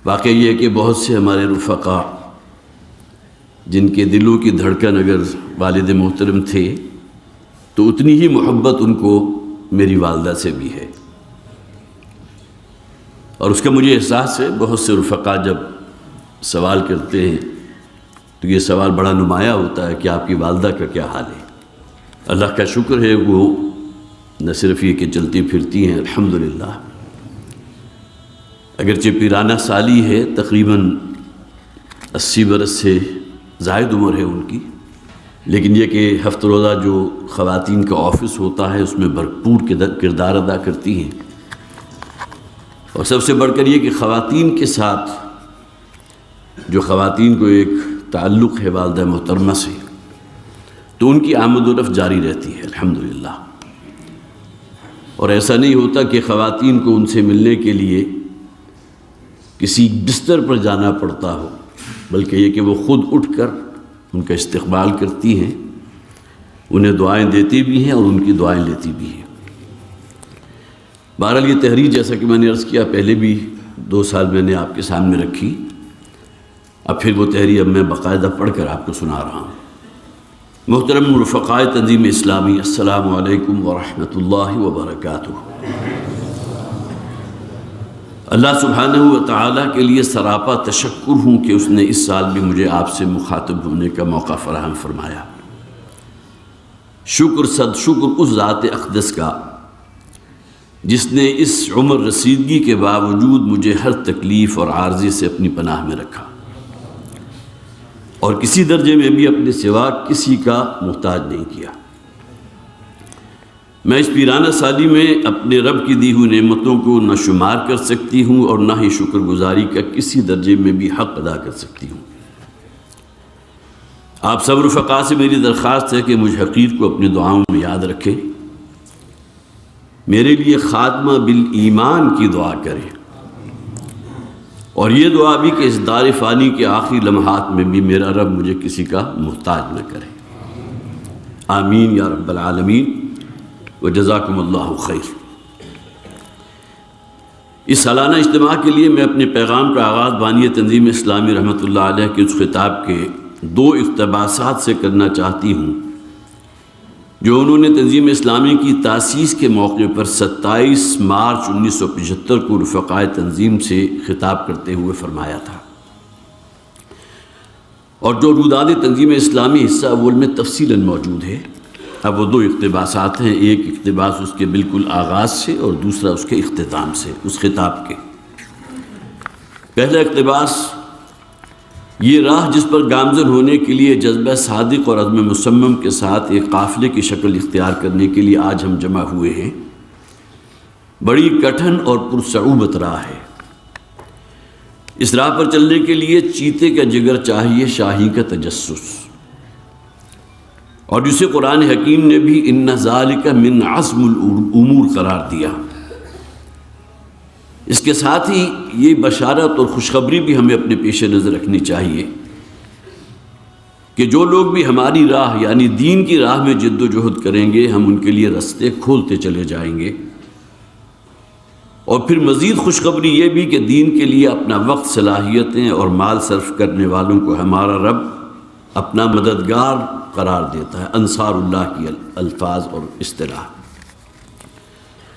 واقعہ یہ ہے کہ بہت سے ہمارے رفقا جن کے دلوں کی دھڑکن اگر والد محترم تھے تو اتنی ہی محبت ان کو میری والدہ سے بھی ہے، اور اس کا مجھے احساس ہے۔ بہت سے رفقا جب سوال کرتے ہیں تو یہ سوال بڑا نمایاں ہوتا ہے کہ آپ کی والدہ کا کیا حال ہے۔ اللہ کا شکر ہے، وہ نہ صرف یہ کہ چلتی پھرتی ہیں الحمدللہ، اگرچہ پیرانہ سالی ہے، تقریباً 80 برس سے زائد عمر ہے ان کی، لیکن یہ کہ ہفتہ روزہ جو خواتین کا آفس ہوتا ہے اس میں بھرپور کردار ادا کرتی ہیں، اور سب سے بڑھ کر یہ کہ خواتین کے ساتھ جو خواتین کو ایک تعلق ہے والدہ محترمہ سے، تو ان کی آمد و رفت جاری رہتی ہے الحمدللہ، اور ایسا نہیں ہوتا کہ خواتین کو ان سے ملنے کے لیے کسی بستر پر جانا پڑتا ہو، بلکہ یہ کہ وہ خود اٹھ کر ان کا استقبال کرتی ہیں، انہیں دعائیں دیتی بھی ہیں اور ان کی دعائیں لیتی بھی ہیں۔ بہرحال یہ تحریر جیسا کہ میں نے عرض کیا پہلے بھی 2 سال میں نے آپ کے سامنے رکھی، اب پھر وہ تحریر اب میں باقاعدہ پڑھ کر آپ کو سنا رہا ہوں۔ محترم رفقائے تنظیم اسلامی، السلام علیکم ورحمۃ اللہ وبرکاتہ۔ اللہ سبحانہ و تعالیٰ کے لیے سراپا تشکر ہوں کہ اس نے اس سال بھی مجھے آپ سے مخاطب ہونے کا موقع فراہم فرمایا۔ شکر صد شکر اس ذات اقدس کا جس نے اس عمر رسیدگی کے باوجود مجھے ہر تکلیف اور عارضی سے اپنی پناہ میں رکھا، اور کسی درجے میں بھی اپنے سوا کسی کا محتاج نہیں کیا۔ میں اس پیرانہ سالی میں اپنے رب کی دی ہوئی نعمتوں کو نہ شمار کر سکتی ہوں اور نہ ہی شکر گزاری کا کسی درجے میں بھی حق ادا کر سکتی ہوں۔ آپ سب رفقا سے میری درخواست ہے کہ مجھ حقیر کو اپنی دعاؤں میں یاد رکھیں، میرے لیے خاتمہ بالایمان کی دعا کریں، اور یہ دعا بھی کہ اس دار فانی کے آخری لمحات میں بھی میرا رب مجھے کسی کا محتاج نہ کرے۔ آمین یا رب العالمین وجزاکم اللہ خیر۔ اس سالانہ اجتماع کے لیے میں اپنے پیغام کا آغاز بانی تنظیم اسلامی رحمۃ اللہ علیہ کے اس خطاب کے 2 اقتباسات سے کرنا چاہتی ہوں جو انہوں نے تنظیم اسلامی کی تاسیس کے موقع پر 27 مارچ 1975 کو رفقائے تنظیم سے خطاب کرتے ہوئے فرمایا تھا، اور جو روداد تنظیم اسلامی حصہ اول میں تفصیلاً موجود ہے۔ اب وہ 2 اقتباسات ہیں، ایک اقتباس اس کے بالکل آغاز سے اور دوسرا اس کے اختتام سے، اس خطاب کے۔ پہلا اقتباس: یہ راہ جس پر گامزن ہونے کے لیے جذبہ صادق اور عزم مصمم کے ساتھ ایک قافلے کی شکل اختیار کرنے کے لیے آج ہم جمع ہوئے ہیں، بڑی کٹھن اور پرصعوبت راہ ہے۔ اس راہ پر چلنے کے لیے چیتے کا جگر چاہیے، شاہی کا تجسس، اور جسے قرآن حکیم نے بھی ان ذالک من عزم الامور قرار دیا۔ اس کے ساتھ ہی یہ بشارت اور خوشخبری بھی ہمیں اپنے پیش نظر رکھنی چاہیے کہ جو لوگ بھی ہماری راہ یعنی دین کی راہ میں جد و جہد کریں گے، ہم ان کے لیے رستے کھولتے چلے جائیں گے۔ اور پھر مزید خوشخبری یہ بھی کہ دین کے لیے اپنا وقت، صلاحیتیں اور مال صرف کرنے والوں کو ہمارا رب اپنا مددگار قرار دیتا ہے۔ انصار اللہ کی الفاظ اور اصطلاح،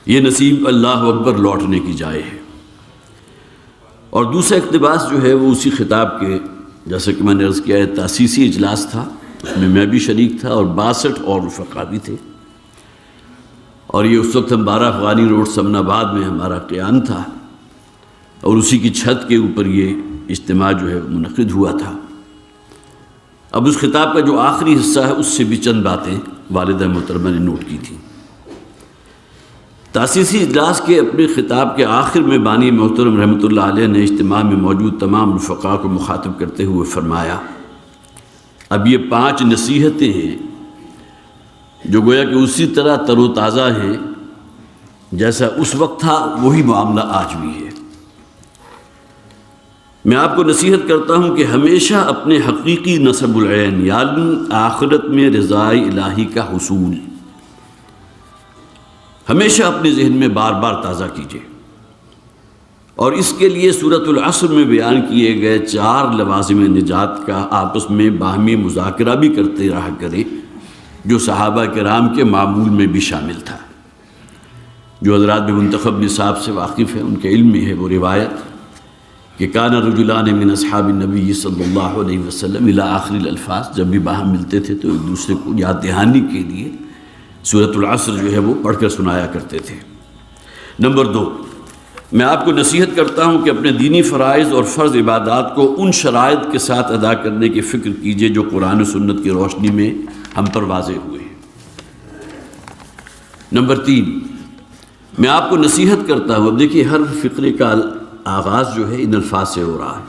یہ نصیب اللہ اکبر لوٹنے کی جائے ہے۔ اور دوسرا اقتباس جو ہے وہ اسی خطاب کے، جیسا کہ میں نے عرض کیا ہے، تاسیسی اجلاس تھا، اس میں میں بھی شریک تھا اور 62 اور رفقا بھی تھے، اور یہ اس وقت ہم 12 افغانی روڈ سمن آباد میں ہمارا قیام تھا، اور اسی کی چھت کے اوپر یہ اجتماع جو ہے منعقد ہوا تھا۔ اب اس خطاب کا جو آخری حصہ ہے اس سے بھی چند باتیں والدہ محترمہ نے نوٹ کی تھیں۔ تاسیسی اجلاس کے اپنے خطاب کے آخر میں بانی محترم رحمۃ اللہ علیہ نے اجتماع میں موجود تمام رفقاء کو مخاطب کرتے ہوئے فرمایا، اب یہ 5 نصیحتیں ہیں جو گویا کہ اسی طرح تر و تازہ ہیں جیسا اس وقت تھا، وہی معاملہ آج بھی ہے۔ میں آپ کو نصیحت کرتا ہوں کہ ہمیشہ اپنے حقیقی نصب العین یعنی آخرت میں رضائے الہی کا حصول ہمیشہ اپنے ذہن میں بار بار تازہ کیجیے، اور اس کے لیے سورۃ العصر میں بیان کیے گئے 4 لوازم نجات کا آپس میں باہمی مذاکرہ بھی کرتے رہا کریں، جو صحابہ کرام کے معمول میں بھی شامل تھا۔ جو حضرات بھی منتخب نصاب سے واقف ہیں ان کے علم میں ہے وہ روایت کہ کان رجلان من اصحاب النبی صلی اللہ علیہ وسلم الی آخر الالفاظ، جب بھی باہم ملتے تھے تو ایک دوسرے کو یاد دہانی کے لیے سورۃ العصر جو ہے وہ پڑھ کر سنایا کرتے تھے۔ نمبر 2، میں آپ کو نصیحت کرتا ہوں کہ اپنے دینی فرائض اور فرض عبادات کو ان شرائط کے ساتھ ادا کرنے کی فکر کیجیے جو قرآن و سنت کی روشنی میں ہم پر واضح ہوئے ہیں۔ نمبر 3، میں آپ کو نصیحت کرتا ہوں، اب دیکھیے ہر فقرے کا آغاز جو ہے ان الفاظ سے ہو رہا ہے،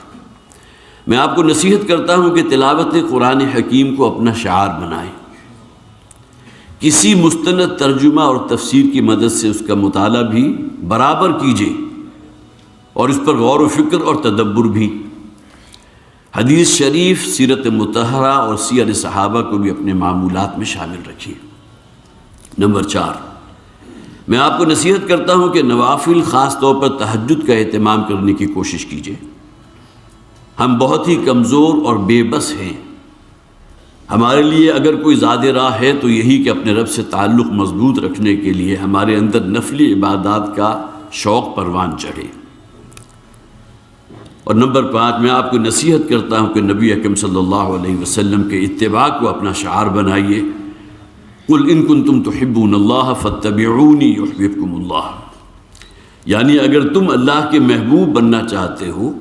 میں آپ کو نصیحت کرتا ہوں کہ تلاوت قرآن حکیم کو اپنا شعار بنائیں، کسی مستند ترجمہ اور تفسیر کی مدد سے اس کا مطالعہ بھی برابر کیجیے اور اس پر غور و فکر اور تدبر بھی۔ حدیث شریف، سیرت مطہرہ اور سیر صحابہ کو بھی اپنے معمولات میں شامل رکھیے۔ نمبر 4، میں آپ کو نصیحت کرتا ہوں کہ نوافل خاص طور پر تہجد کا اہتمام کرنے کی کوشش کیجیے۔ ہم بہت ہی کمزور اور بے بس ہیں، ہمارے لیے اگر کوئی زیادہ راہ ہے تو یہی کہ اپنے رب سے تعلق مضبوط رکھنے کے لیے ہمارے اندر نفلی عبادات کا شوق پروان چڑھے۔ اور نمبر 5، میں آپ کو نصیحت کرتا ہوں کہ نبی اکرم صلی اللہ علیہ وسلم کے اتباع کو اپنا شعار بنائیے۔ قُلْ إِن كُنتُمْ تُحِبُّونَ اللَّهَ فَاتَّبِعُونِي يُحْبِبْكُمُ اللَّهُ، یعنی اگر تم اللہ کے محبوب بننا چاہتے ہو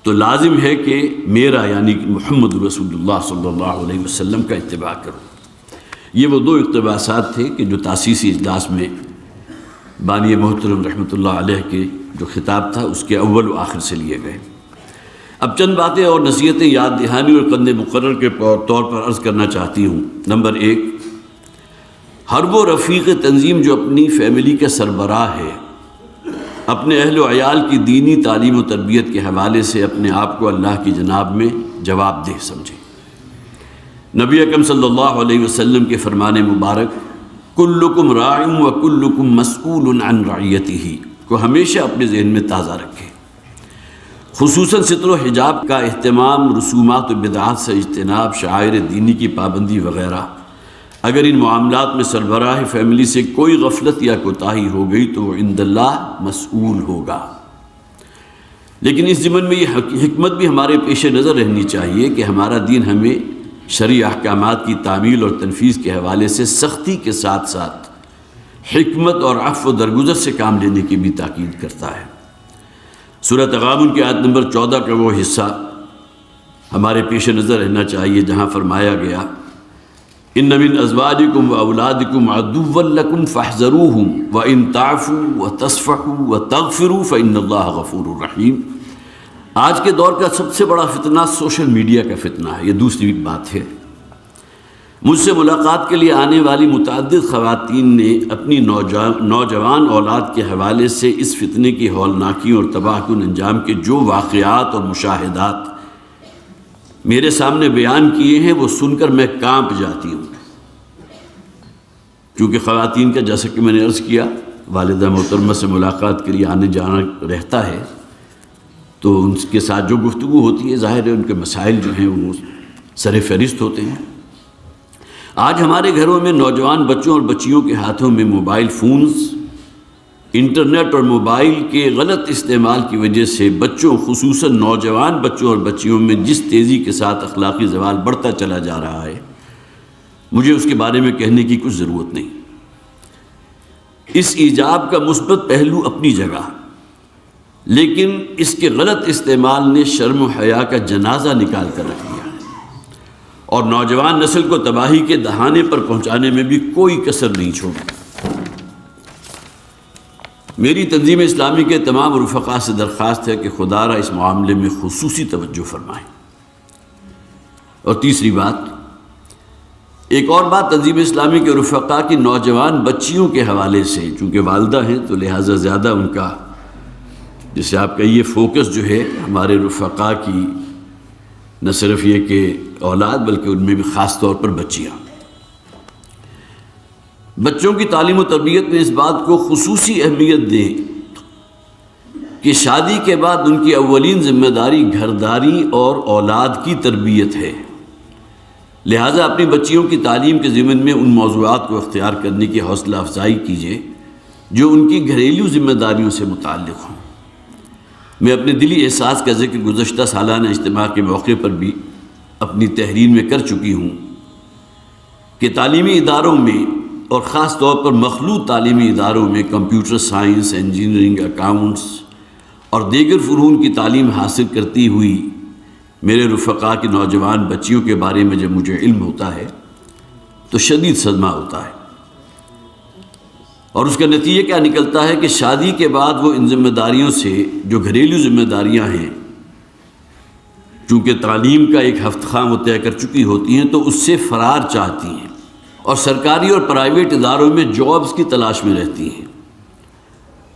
تو لازم ہے کہ میرا یعنی محمد رسول اللہ صلی اللہ علیہ وسلم کا اتباع کرو۔ یہ وہ 2 اقتباسات تھے کہ جو تاسیسی اجلاس میں بانی محترم رحمۃ اللہ علیہ کے جو خطاب تھا اس کے اول و آخر سے لیے گئے۔ اب چند باتیں اور نصیحتیں یاد دہانی اور قند مقرر کے طور پر عرض کرنا چاہتی ہوں۔ نمبر 1، ہر وہ رفیق تنظیم جو اپنی فیملی کا سربراہ ہے اپنے اہل و عیال کی دینی تعلیم و تربیت کے حوالے سے اپنے آپ کو اللہ کی جناب میں جواب دہ سمجھے۔ نبی اکرم صلی اللہ علیہ وسلم کے فرمان مبارک کلکم راع و کلکم مسئول عن رعیتہ کو ہمیشہ اپنے ذہن میں تازہ رکھیں۔ خصوصاً ستر و حجاب کا اہتمام، رسومات و بدعات سے اجتناب، شعائر دینی کی پابندی وغیرہ، اگر ان معاملات میں سربراہ فیملی سے کوئی غفلت یا کوتاہی ہو گئی تو وہ عند اللہ مسئول ہوگا۔ لیکن اس ضمن میں یہ حکمت بھی ہمارے پیش نظر رہنی چاہیے کہ ہمارا دین ہمیں شرعی احکامات کی تعمیل اور تنفیذ کے حوالے سے سختی کے ساتھ ساتھ حکمت اور عفو و درگزر سے کام لینے کی بھی تاکید کرتا ہے۔ سورہ تغابن کی آیت نمبر 14 کا وہ حصہ ہمارے پیش نظر رہنا چاہیے جہاں فرمایا گیا ان من ازواجکم و اولادکم عدوا لکم فاحذروہم وان تعفوا وتصفحوا وتغفروا فان اللہ غفور رحیم۔ آج کے دور کا سب سے بڑا فتنہ سوشل میڈیا کا فتنہ ہے، یہ دوسری بات ہے۔ مجھ سے ملاقات کے لیے آنے والی متعدد خواتین نے اپنی نوجوان اولاد کے حوالے سے اس فتنے کی ہولناکیوں اور تباہ کن انجام کے جو واقعات اور مشاہدات میرے سامنے بیان کیے ہیں وہ سن کر میں کانپ جاتی ہوں، کیونکہ خواتین کا جیسا کہ میں نے عرض کیا والدہ محترمہ سے ملاقات کے لیے آنے جانا رہتا ہے تو ان کے ساتھ جو گفتگو ہوتی ہے ظاہر ہے ان کے مسائل جو ہیں وہ سر فہرست ہوتے ہیں۔ آج ہمارے گھروں میں نوجوان بچوں اور بچیوں کے ہاتھوں میں موبائل فونز، انٹرنیٹ اور موبائل کے غلط استعمال کی وجہ سے بچوں خصوصاً نوجوان بچوں اور بچیوں میں جس تیزی کے ساتھ اخلاقی زوال بڑھتا چلا جا رہا ہے مجھے اس کے بارے میں کہنے کی کچھ ضرورت نہیں۔ اس ایجاب کا مثبت پہلو اپنی جگہ، لیکن اس کے غلط استعمال نے شرم و حیا کا جنازہ نکال کر رکھ دیا اور نوجوان نسل کو تباہی کے دہانے پر پہنچانے میں بھی کوئی کسر نہیں چھوڑی۔ میری تنظیم اسلامی کے تمام رفقاء سے درخواست ہے کہ خدا را اس معاملے میں خصوصی توجہ فرمائیں۔ اور تیسری بات، ایک اور بات تنظیم اسلامی کے رفقاء کی نوجوان بچیوں کے حوالے سے، چونکہ والدہ ہیں تو لہٰذا زیادہ ان کا جسے آپ کہیے فوکس جو ہے ہمارے رفقاء کی نہ صرف یہ کہ اولاد بلکہ ان میں بھی خاص طور پر بچیاں، بچوں کی تعلیم و تربیت میں اس بات کو خصوصی اہمیت دیں کہ شادی کے بعد ان کی اولین ذمہ داری گھرداری اور اولاد کی تربیت ہے، لہٰذا اپنی بچیوں کی تعلیم کے ضمن میں ان موضوعات کو اختیار کرنے کی حوصلہ افزائی کیجیے جو ان کی گھریلو ذمہ داریوں سے متعلق ہوں۔ میں اپنے دلی احساس کا ذکر گزشتہ سالانہ اجتماع کے موقع پر بھی اپنی تحریر میں کر چکی ہوں کہ تعلیمی اداروں میں اور خاص طور پر مخلوط تعلیمی اداروں میں کمپیوٹر سائنس، انجینئرنگ، اکاؤنٹس اور دیگر فنون کی تعلیم حاصل کرتی ہوئی میرے رفقا کے نوجوان بچیوں کے بارے میں جب مجھے علم ہوتا ہے تو شدید صدمہ ہوتا ہے، اور اس کا نتیجہ کیا نکلتا ہے کہ شادی کے بعد وہ ان ذمہ داریوں سے جو گھریلو ذمہ داریاں ہیں، چونکہ تعلیم کا ایک ہفتہ خواہ وہ طے کر چکی ہوتی ہیں، تو اس سے فرار چاہتی ہیں اور سرکاری اور پرائیویٹ اداروں میں جابز کی تلاش میں رہتی ہیں،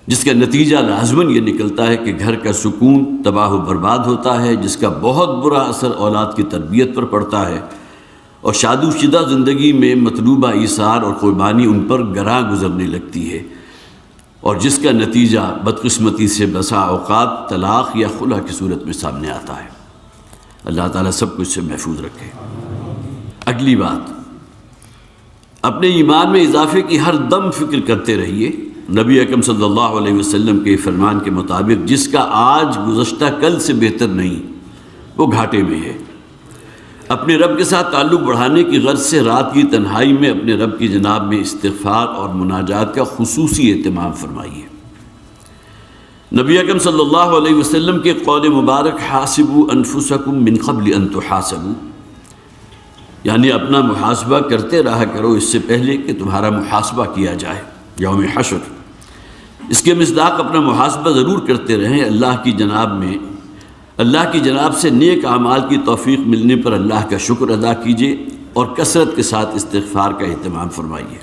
جس کا نتیجہ لازماً یہ نکلتا ہے کہ گھر کا سکون تباہ و برباد ہوتا ہے، جس کا بہت برا اثر اولاد کی تربیت پر پڑتا ہے، اور شادی شدہ زندگی میں مطلوبہ ایثار اور قربانی ان پر گراں گزرنے لگتی ہے، اور جس کا نتیجہ بدقسمتی سے بسا اوقات طلاق یا خلع کی صورت میں سامنے آتا ہے۔ اللہ تعالیٰ سب کچھ سے محفوظ رکھے۔ اگلی بات، اپنے ایمان میں اضافے کی ہر دم فکر کرتے رہیے۔ نبی اکرم صلی اللہ علیہ وسلم کے فرمان کے مطابق جس کا آج گزشتہ کل سے بہتر نہیں وہ گھاٹے میں ہے۔ اپنے رب کے ساتھ تعلق بڑھانے کی غرض سے رات کی تنہائی میں اپنے رب کی جناب میں استغفار اور مناجات کا خصوصی اہتمام فرمائیے۔ نبی اکرم صلی اللہ علیہ وسلم کے قول مبارک حاسبوا انفسکم من قبل ان تحاسبوا، یعنی اپنا محاسبہ کرتے رہا کرو اس سے پہلے کہ تمہارا محاسبہ کیا جائے یوم حشر۔ اس کے مصداق اپنا محاسبہ ضرور کرتے رہیں۔ اللہ کی جناب سے نیک اعمال کی توفیق ملنے پر اللہ کا شکر ادا کیجیے اور کثرت کے ساتھ استغفار کا اہتمام فرمائیے۔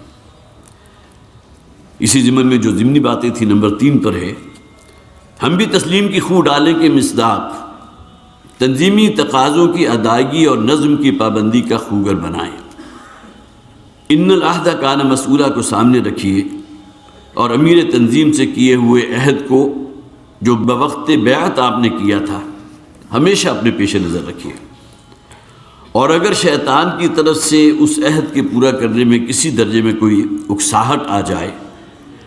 اسی ضمن میں جو ضمنی باتیں تھیں نمبر 3 پر ہے، ہم بھی تسلیم کی خو ڈالیں کہ مصداق تنظیمی تقاضوں کی ادائیگی اور نظم کی پابندی کا خوگر بنائیں۔ ان العہد کان مسئولہ کو سامنے رکھیے اور امیر تنظیم سے کیے ہوئے عہد کو جو بوقت بیعت آپ نے کیا تھا ہمیشہ اپنے پیش نظر رکھیے، اور اگر شیطان کی طرف سے اس عہد کے پورا کرنے میں کسی درجے میں کوئی اکساہٹ آ جائے،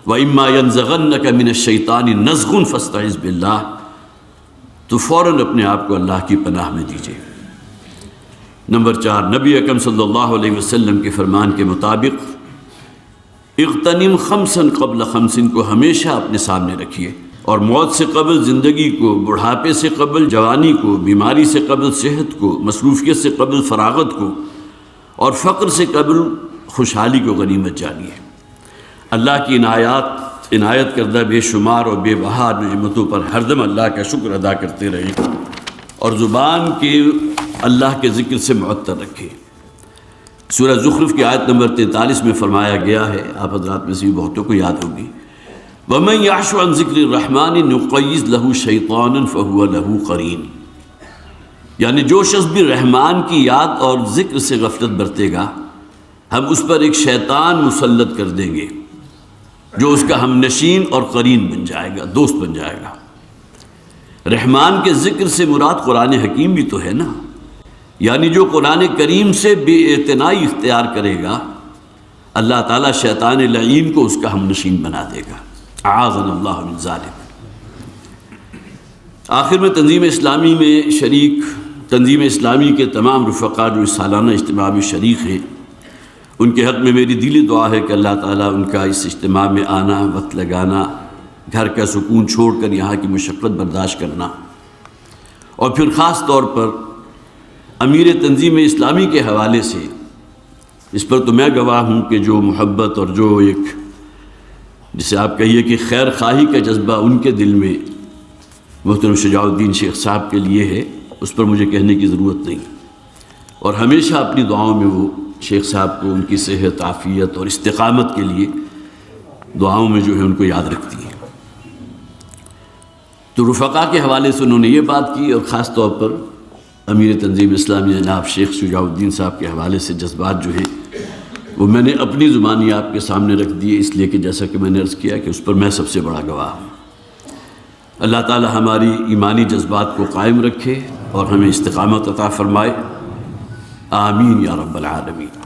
وَإِمَّا يَنزَغَنَّكَ مِنَ الشَّيْطَانِ نَزْغٌ فَاسْتَعِذْ بِاللَّهِ، تو فوراً اپنے آپ کو اللہ کی پناہ میں دیجیے۔ نمبر 4، نبی اکرم صلی اللہ علیہ وسلم کے فرمان کے مطابق اغتنم خمسن قبل خمسن کو ہمیشہ اپنے سامنے رکھیے، اور موت سے قبل زندگی کو، بڑھاپے سے قبل جوانی کو، بیماری سے قبل صحت کو، مصروفیت سے قبل فراغت کو، اور فقر سے قبل خوشحالی کو غنیمت جانیے۔ اللہ کی عنایت کردہ بے شمار اور بے بہار نعمتوں پر ہر دم اللہ کا شکر ادا کرتے رہیں، اور زبان کے اللہ کے ذکر سے معطر رکھیں۔ سورہ زخرف کی آیت نمبر 43 میں فرمایا گیا ہے، آپ حضرات میں سے بھی بہتوں کو یاد ہوگی، وَمَنْ يَعْشُ عَنْ ذِكْرِ الرَّحْمَنِ نُقَيِّضْ لَهُ شَيْطَانًا فَهُوَ لَهُ قَرِينٌ، یعنی جو شخص بھی رحمان کی یاد اور ذکر سے غفلت برتے گا ہم اس پر ایک شیطان مسلط کر دیں گے جو اس کا ہم نشین اور قرین بن جائے گا، دوست بن جائے گا۔ رحمان کے ذکر سے مراد قرآن حکیم بھی تو ہے نا، یعنی جو قرآن کریم سے بے اعتنائی اختیار کرے گا اللہ تعالیٰ شیطان لعین کو اس کا ہم نشین بنا دے گا، اعاذنا اللہ من ذالک۔ آخر میں تنظیم اسلامی کے تمام رفقا جو اس سالانہ اجتماع میں شریک ہیں، ان کے حق میں میری دلی دعا ہے کہ اللہ تعالیٰ ان کا اس اجتماع میں آنا، وقت لگانا، گھر کا سکون چھوڑ کر یہاں کی مشقت برداشت کرنا، اور پھر خاص طور پر امیر تنظیم اسلامی کے حوالے سے اس پر تو میں گواہ ہوں کہ جو محبت اور جو ایک جسے آپ کہیے کہ خیر خواہی کا جذبہ ان کے دل میں محترم شجاع الدین شیخ صاحب کے لیے ہے، اس پر مجھے کہنے کی ضرورت نہیں، اور ہمیشہ اپنی دعاؤں میں وہ شیخ صاحب کو ان کی صحت، عافیت اور استقامت کے لیے دعاؤں میں جو ہے ان کو یاد رکھتی ہے۔ تو رفقا کے حوالے سے انہوں نے یہ بات کی، اور خاص طور پر امیر تنظیم اسلامی جناب شیخ شجاع الدین صاحب کے حوالے سے جذبات جو ہیں وہ میں نے اپنی زبانی آپ کے سامنے رکھ دیے، اس لیے کہ جیسا کہ میں نے عرض کیا کہ اس پر میں سب سے بڑا گواہ ہوں۔ اللہ تعالی ہماری ایمانی جذبات کو قائم رکھے اور ہمیں استقامت عطا فرمائے، آمین یا رب العالمین۔